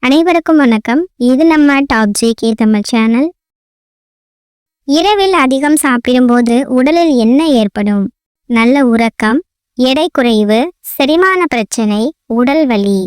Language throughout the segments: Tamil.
அனைவருக்கும் வணக்கம். இது நம்ம டாப் ஜேகே தமிழ் சேனல். இரவில் அதிகம் சாப்பிடும்போது உடலில் என்ன ஏற்படும்? நல்ல உறக்கம், எடை குறைவு, செரிமான பிரச்சனை, உடல் வலி.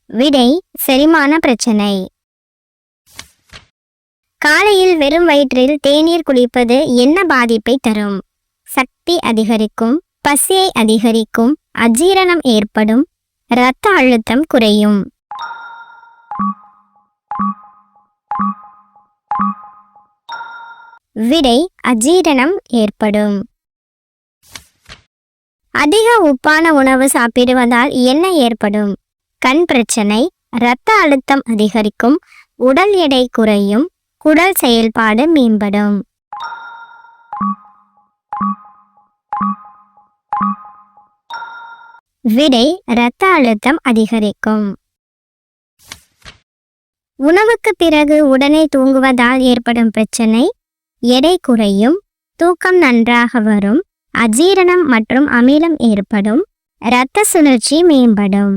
விடை: செரிமான பிரச்சனை. காலையில் வெறும் வயிற்றில் தேநீர் குடிப்பது என்ன பாதிப்பை தரும்? சக்தி அதிகரிக்கும், பசியை அதிகரிக்கும், அஜீரணம் ஏற்படும், இரத்த அழுத்தம் குறையும். விடை: அஜீரணம் ஏற்படும். அதிக உப்பான உணவு சாப்பிடுவதால் என்ன ஏற்படும்? கண் பிரச்சனை, இரத்த அழுத்தம் அதிகரிக்கும், உடல் எடை குறையும், குடல் செயல்பாடு மேம்படும். விடை: இரத்த அழுத்தம் அதிகரிக்கும். உணவுக்கு பிறகு உடனே தூங்குவதால் ஏற்படும் பிரச்சனை: எடை குறையும், தூக்கம் நன்றாக வரும், அஜீரணம் மற்றும் அமிலம் ஏற்படும், இரத்த சுழற்சி மேம்படும்.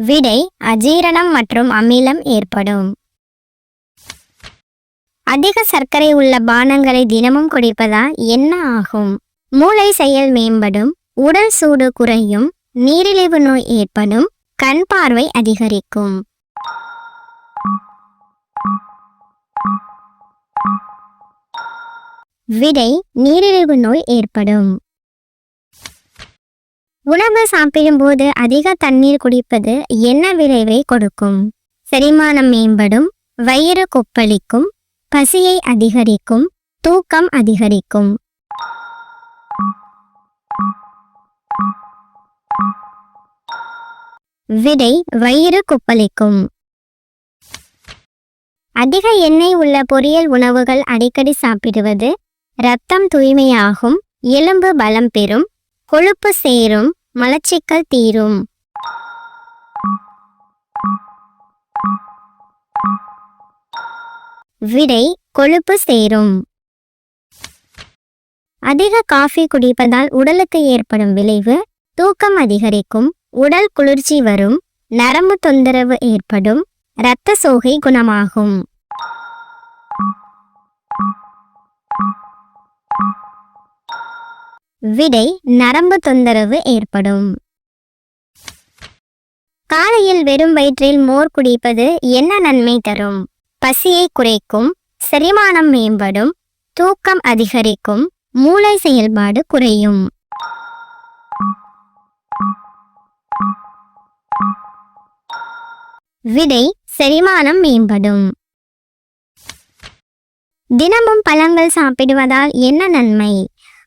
விடை: அஜீரணம் மற்றும் அமிலம் ஏற்படும். அதிக சர்க்கரை உள்ள பானங்களை தினமும் குடிப்பதால் என்ன ஆகும்? மூளை செயல் மேம்படும், உடல் சூடு குறையும், நீரிழிவு நோய் ஏற்படும், கண் பார்வை அதிகரிக்கும். விடை: நீரிழிவு நோய் ஏற்படும். உணவு சாப்பிடும்போது அதிக தண்ணீர் குடிப்பது என்ன விளைவை கொடுக்கும்? செரிமானம் மேம்படும், வயிறு கொப்பளிக்கும், பசியை அதிகரிக்கும், தூக்கம் அதிகரிக்கும். விடை: வயிறு கொப்பளிக்கும். அதிக எண்ணெய் உள்ள பொரியல் உணவுகள் அடிக்கடி சாப்பிடுவது இரத்தம் தூய்மையாகும், எலும்பு பலம் பெறும், கொழுப்பு சேரும், மலச்சிக்கல் தீரும். விடை: கொழுப்பு சேரும். அதிக காஃபி குடிப்பதால் உடலுக்கு ஏற்படும் விளைவு: தூக்கம் அதிகரிக்கும், உடல் குளிர்ச்சி வரும், நரம்பு தொந்தரவு ஏற்படும், இரத்த சோகை குணமாகும். விடை: நரம்பு தொந்தரவு ஏற்படும். காலையில் வெறும் வயிற்றில் மோர் குடிப்பது என்ன நன்மை தரும்? பசியை குறைக்கும், செரிமானம் மேம்படும், தூக்கம் அதிகரிக்கும், மூளை செயல்பாடு குறையும். விடை: செரிமானம் மேம்படும். தினமும் பழங்கள் சாப்பிடுவதால் என்ன நன்மை?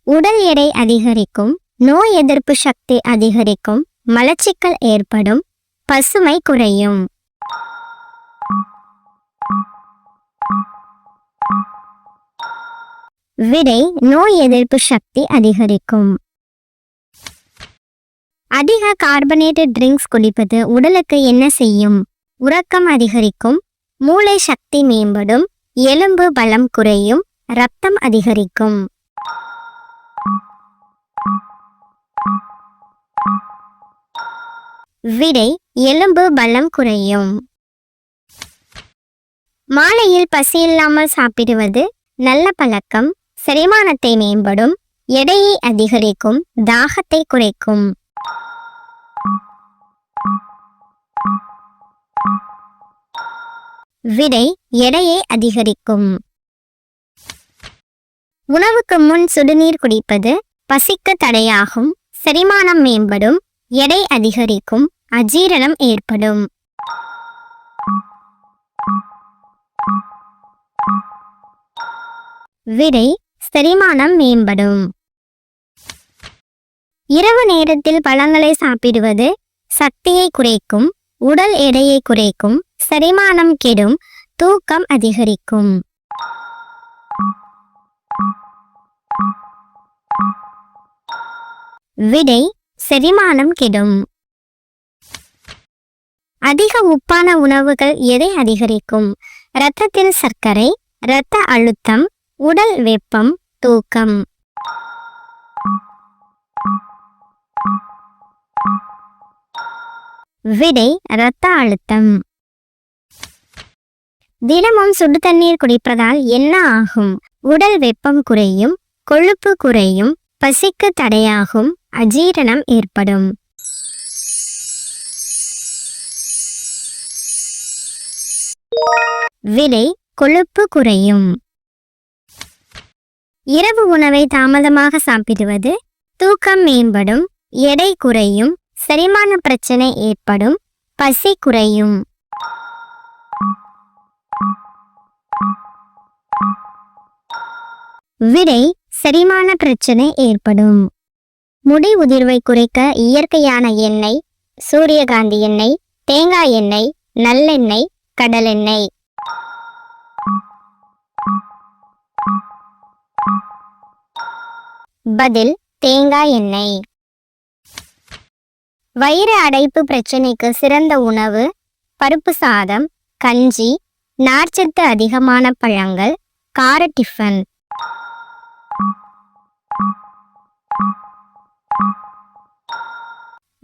உடல் எடை அதிகரிக்கும், நோய் எதிர்ப்பு சக்தி அதிகரிக்கும், மலச்சிக்கல் ஏற்படும், பசுமை குறையும். விடை: நோய் எதிர்ப்பு சக்தி அதிகரிக்கும். அதிக கார்பனேட்டட் ட்ரிங்க்ஸ் குடிப்பது உடலுக்கு என்ன செய்யும்? உறக்கம் அதிகரிக்கும், மூளை சக்தி மேம்படும், எலும்பு பலம் குறையும், இரத்தம் அதிகரிக்கும். விடை: எலும்பு பலம் குறையும். மாலையில் பசியில்லாமல் சாப்பிடுவது நல்ல பழக்கம், செரிமானத்தை மேம்படும், எடையை அதிகரிக்கும், தாகத்தை குறைக்கும். விடை: எடையை அதிகரிக்கும். உணவுக்கு முன் சுடுநீர் குடிப்பது பசிக்கு தடையாகும், செரிமானம் மேம்படும், எடை அதிகரிக்கும், அஜீரணம் ஏற்படும். விடை: செரிமானம் மேம்படும். இரவு நேரத்தில் பழங்களை சாப்பிடுவது சக்தியை குறைக்கும், உடல் எடையை குறைக்கும், செரிமானம் கெடும், தூக்கம் அதிகரிக்கும். விடை: செரிமானம் கெடும். அதிக உப்பான உணவுகள் எதை அதிகரிக்கும்? இரத்தத்தில் சர்க்கரை, இரத்த அழுத்தம், உடல் வெப்பம், தூக்கம். விடை இரத்த அழுத்தம். தினமும் சுடு தண்ணீர் குடிப்பதால் என்ன ஆகும்? உடல் வெப்பம் குறையும், கொழுப்பு குறையும், பசிக்கு தடையாகும், அஜீரணம் ஏற்படும். விடை கொழுப்பு குறையும். இரவு உணவை தாமதமாக சாப்பிடுவது தூக்கம் மேம்படும், எடை குறையும், செரிமான பிரச்சனை ஏற்படும், பசி குறையும். விடை செரிமான பிரச்சனை ஏற்படும். முடி உதிர்வை குறைக்க இயற்கையான எண்ணெய், சூரியகாந்தி எண்ணெய், தேங்காய் எண்ணெய், நல்லெண்ணெய், கடலெண்ணெய். பதில் தேங்காய் எண்ணெய். வயிறு அடைப்பு பிரச்சனைக்கு சிறந்த உணவு பருப்பு சாதம், கஞ்சி, நார்ச்சத்து அதிகமான பழங்கள், கார டிஃபன்.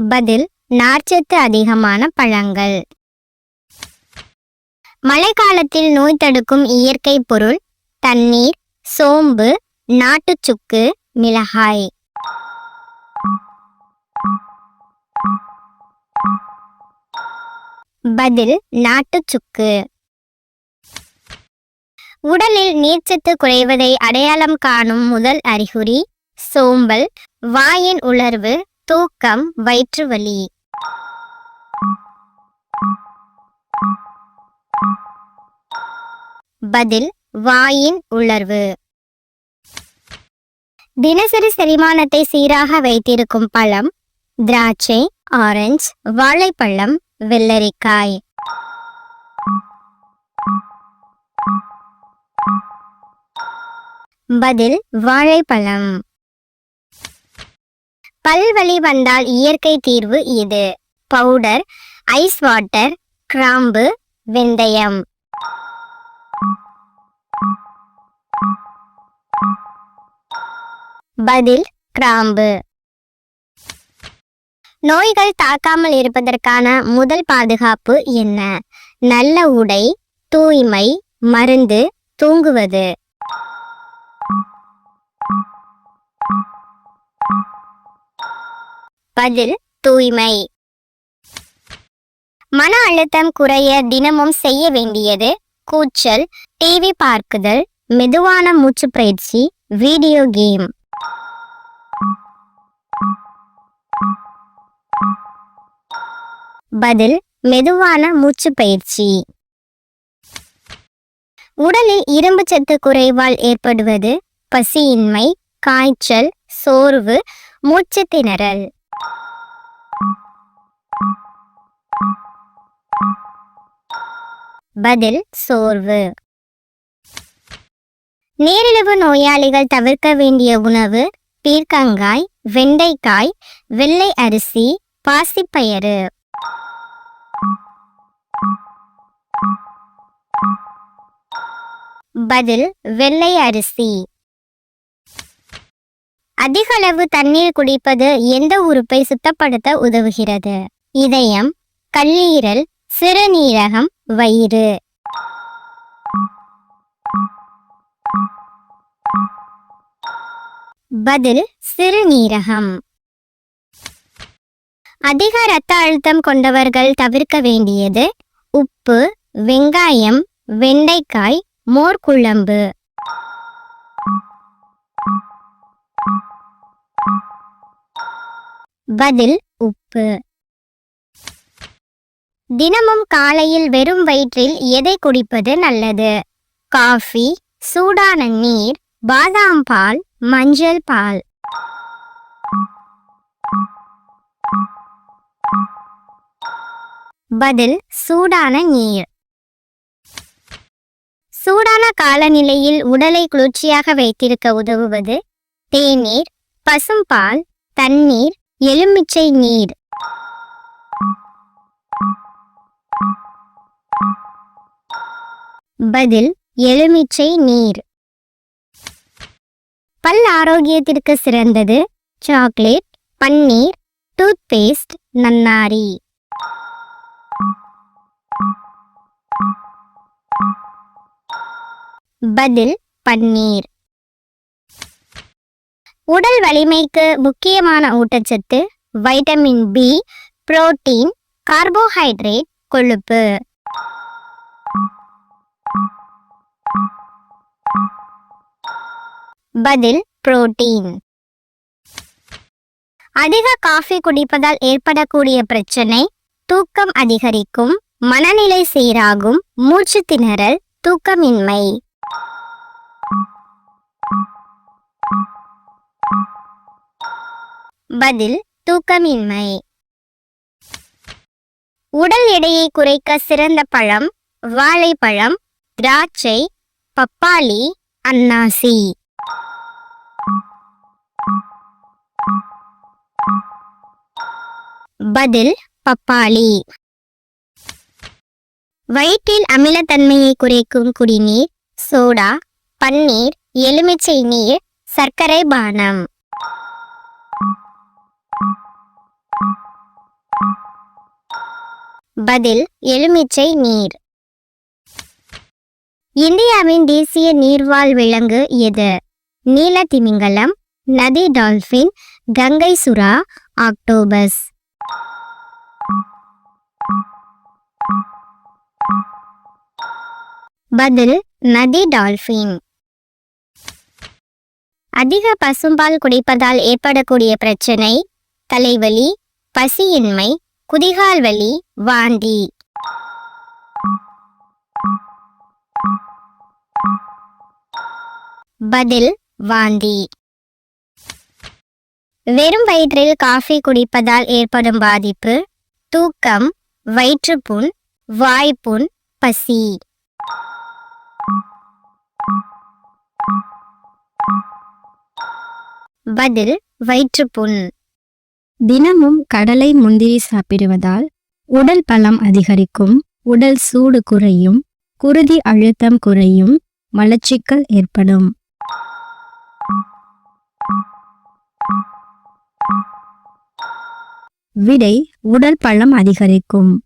பதில் நார்ச்சத்து அதிகமான பழங்கள். மழைக்காலத்தில் நோய் தடுக்கும் இயற்கை பொருள் தண்ணீர், சோம்பு, நாட்டுச்சுக்கு, மிளகாய். பதில் நாட்டுச்சுக்கு. உடலில் நீர்ச்சத்து குறைவதை அடையாளம் காணும் முதல் அறிகுறி சோம்பல், வாயின் உலர்வு, தூக்கம், வயிற்று வலி. பதில் வாயின் உலர்வு. தினசரி செரிமானத்தை சீராக வைத்திருக்கும் பழம் திராட்சை, ஆரஞ்சு, வாழைப்பழம், வெள்ளரிக்காய். பதில் வாழைப்பழம். பல்வலி வந்தால் இயற்கை தீர்வு இது பவுடர், ஐஸ் வாட்டர், கிராம்பு, வெந்தயம். பதில் கிராம்பு. நோய்கள் தாக்காமல் இருப்பதற்கான முதல் பாதுகாப்பு என்ன? நல்ல உடை, தூய்மை, மருந்து, தூங்குவது. பதில் தூய்மை. மன அழுத்தம் குறைய தினமும் செய்ய வேண்டியது கூச்சல், டிவி பார்க்குதல், மெதுவான மூச்சு பயிற்சி, வீடியோ கேம். பதில் மெதுவான மூச்சு பயிற்சி. உடலில் இரும்பு சத்து குறைவால் ஏற்படுவது பசியின்மை, காய்ச்சல், சோர்வு, மூச்சு திணறல். பதில் சோர்வு. நீரிழிவு நோயாளிகள் தவிர்க்க வேண்டிய உணவு பீர்க்கங்காய், வெண்டைக்காய், வெள்ளை அரிசி, பாசிப்பயறு. பதில் வெள்ளை அரிசி. அதிக அளவு தண்ணீர் குடிப்பது எந்த உறுப்பை சுத்தப்படுத்த உதவுகிறது? இதயம், கல்லீரல், சிறுநீரகம், வயிறு. பதில் சிறுநீரகம். அதிக இரத்த அழுத்தம் கொண்டவர்கள் தவிர்க்க வேண்டியது உப்பு, வெங்காயம், வெண்டைக்காய், மோர் குழம்பு. பதில் உப்பு. தினமும் காலையில் வெறும் வயிற்றில் எதை குடிப்பது நல்லது? காஃபி, சூடான நீர், பாதாம் பால், மஞ்சள் பால். பதில் சூடான நீர். சூடான காலநிலையில் உடலை குளிர்ச்சியாக வைத்திருக்க உதவுவது தேநீர், பசும்பால், தண்ணீர், எலுமிச்சை நீர். பதில் எலுமிச்சை நீர். பல் ஆரோக்கியத்திற்கு சிறந்தது சாக்லேட், பன்னீர், டூத் பேஸ்ட், நன்னாரி. பதில் பன்னீர். உடல் வலிமைக்கு முக்கியமான ஊட்டச்சத்து வைட்டமின் பி, புரோட்டீன், கார்போஹைட்ரேட், கொழுப்பு. பதில் புரோட்டீன். அதிக காஃபி குடிப்பதால் ஏற்படக்கூடிய பிரச்சனை தூக்கம் அதிகரிக்கும், மனநிலை சீராகும், மூச்சு திணறல், தூக்கமின்மை. பதில் தூக்கமின்மை. உடல் எடையை குறைக்க சிறந்த பழம் வாழைப்பழம், திராட்சை, பப்பாளி, அன்னாசி. பதில் பப்பாளி. வயிற்றில் அமிலத்தன்மையை குறைக்கும் குடிநீர் சோடா, பன்னீர், எலுமிச்சை நீர், சர்க்கரை பானம். பதில் எலுமிச்சை நீர். இந்தியாவின் தேசிய நீர்வாழ் விலங்கு எது? நீல திமிங்கலம், நதி டால்பின், கங்கை சுறா, ஆக்டோபஸ். பதில் நதி டால்பின். அதிக பசும்பால் குடிப்பதால் ஏற்படக்கூடிய பிரச்சனை தலைவலி, பசியின்மை, குதிகால் வலி, வாந்தி. பதில் வாந்தி. வெறும் வயிற்றில் காஃபி குடிப்பதால் ஏற்படும் பாதிப்பு தூக்கம், வயிற்றுப்புண், வாய்ப்புண், பசி. பதில் வயிற்றுப்புண். தினமும் கடலை, முந்திரி சாப்பிடுவதால் உடல் பலம் அதிகரிக்கும், உடல் சூடு குறையும், குருதி அழுத்தம் குறையும், மலச்சிக்கல் ஏற்படும். விடை உடல் பலம் அதிகரிக்கும்.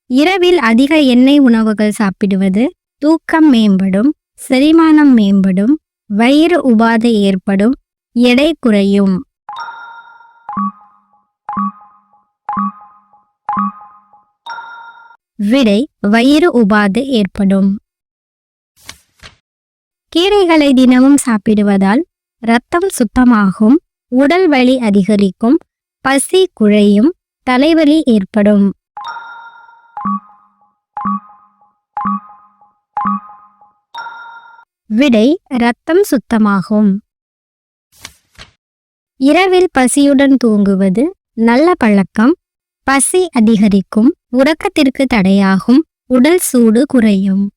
இரவில் அதிக எண்ணெய் உணவுகள் சாப்பிடுவது தூக்கம் மேம்படும், செரிமானம் மேம்படும், வயிறு உபாதை ஏற்படும், எடை குறையும். விடை வயிறு உபாதை ஏற்படும். கீரைகளை தினமும் சாப்பிடுவதால் இரத்தம் சுத்தமாகும், உடல் வலி அதிகரிக்கும், பசி குறையும், தலைவலி ஏற்படும். விடை இரத்தம் சுத்தமாகும். இரவில் பசியுடன் தூங்குவது நல்ல பழக்கம், பசி அதிகரிக்கும், உறக்கத்திற்கு தடையாகும், உடல் சூடு குறையும்.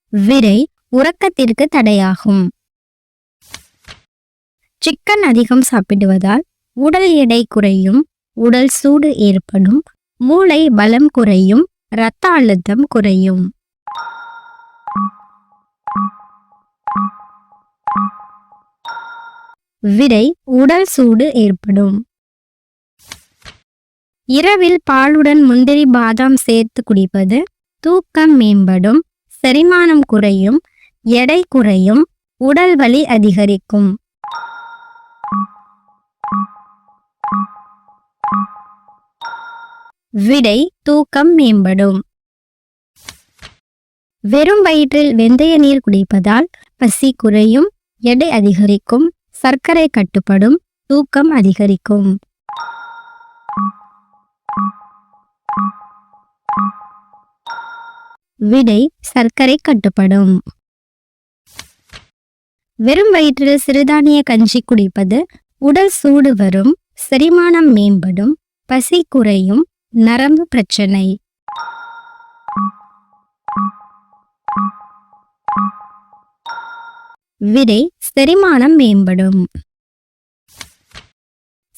விடை உறக்கத்திற்கு தடையாகும். சிக்கன் அதிகம் சாப்பிடுவதால் உடல் எடை குறையும், உடல் சூடு ஏற்படும், மூளை பலம் குறையும், இரத்த அழுத்தம் குறையும். விடை உடல் சூடு ஏற்படும். இரவில் பாலுடன் முந்திரி, பாதாம் சேர்த்து குடிப்பது தூக்கம் மேம்படும், செரிமானம் குறையும், எடை குறையும், உடல் வலி அதிகரிக்கும். விடை தூக்கம் மேம்படும். வெறும் வயிற்றில் வெந்தய நீர் குடிப்பதால் பசி குறையும், எடை அதிகரிக்கும், சர்க்கரை கட்டுப்படும், தூக்கம் அதிகரிக்கும். விடை சர்க்கரை கட்டுப்படும். வெறும் வயிற்றில் சிறுதானிய கஞ்சி குடிப்பது உடல் சூடு வரும், செரிமானம் மேம்படும், பசி குறையும், நரம்பு பிரச்சனை. விடை செரிமானம் மேம்படும்.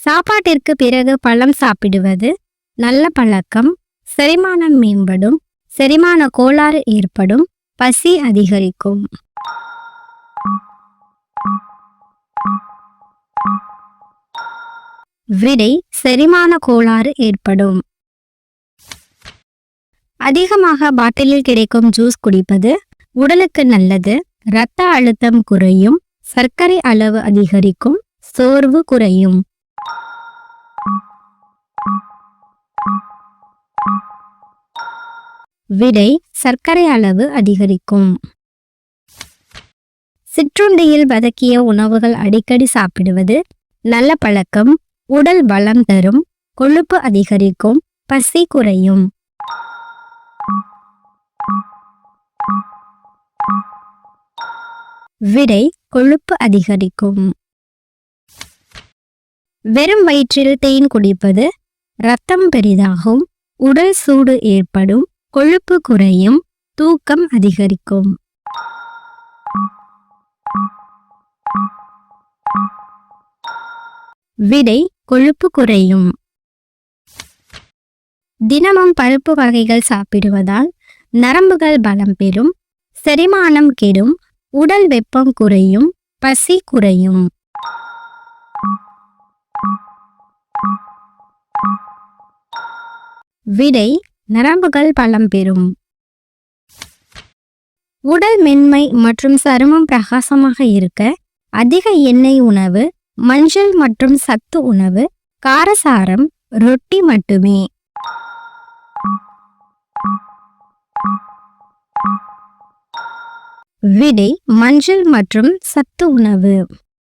சாப்பாட்டிற்கு பிறகு பழம் சாப்பிடுவது நல்ல பழக்கம். செரிமானம் மேம்படும், செரிமான கோளாறு ஏற்படும், பசி அதிகரிக்கும். விடை செரிமான கோளாறு ஏற்படும். அதிகமாக பாட்டிலில் கிடைக்கும் ஜூஸ் குடிப்பது உடலுக்கு நல்லது. இரத்த அழுத்தம் குறையும், சர்க்கரை அளவு அதிகரிக்கும், சோர்வு குறையும். விடை சர்க்கரை அளவு அதிகரிக்கும். சிற்றுண்டியில் வதக்கிய உணவுகள் அடிக்கடி சாப்பிடுவது நல்ல பழக்கம். உடல் பலம் தரும், கொழுப்பு அதிகரிக்கும், பசி குறையும். விடை கொழுப்பு அதிகரிக்கும். வெறும் வயிற்றில் தேன் குடிப்பது இரத்தம் பெரிதாகும், உடல் சூடு ஏற்படும், கொழுப்பு குறையும், தூக்கம் அதிகரிக்கும். விடை கொழுப்பு குறையும். தினமும் பருப்பு வகைகள் சாப்பிடுவதால் நரம்புகள் பலம் பெறும், செரிமானம் கெடும், உடல் வெப்பம் குறையும், பசி குறையும். விடை நரம்புகள் பலம் பெறும். உடல் மென்மை மற்றும் சருமம் பிரகாசமாக இருக்க அதிக எண்ணெய் உணவு, மஞ்சள் மற்றும் சத்து உணவு, காரசாரம், ரொட்டி மட்டுமே. விடை மஞ்சள் மற்றும் சத்து உணவு.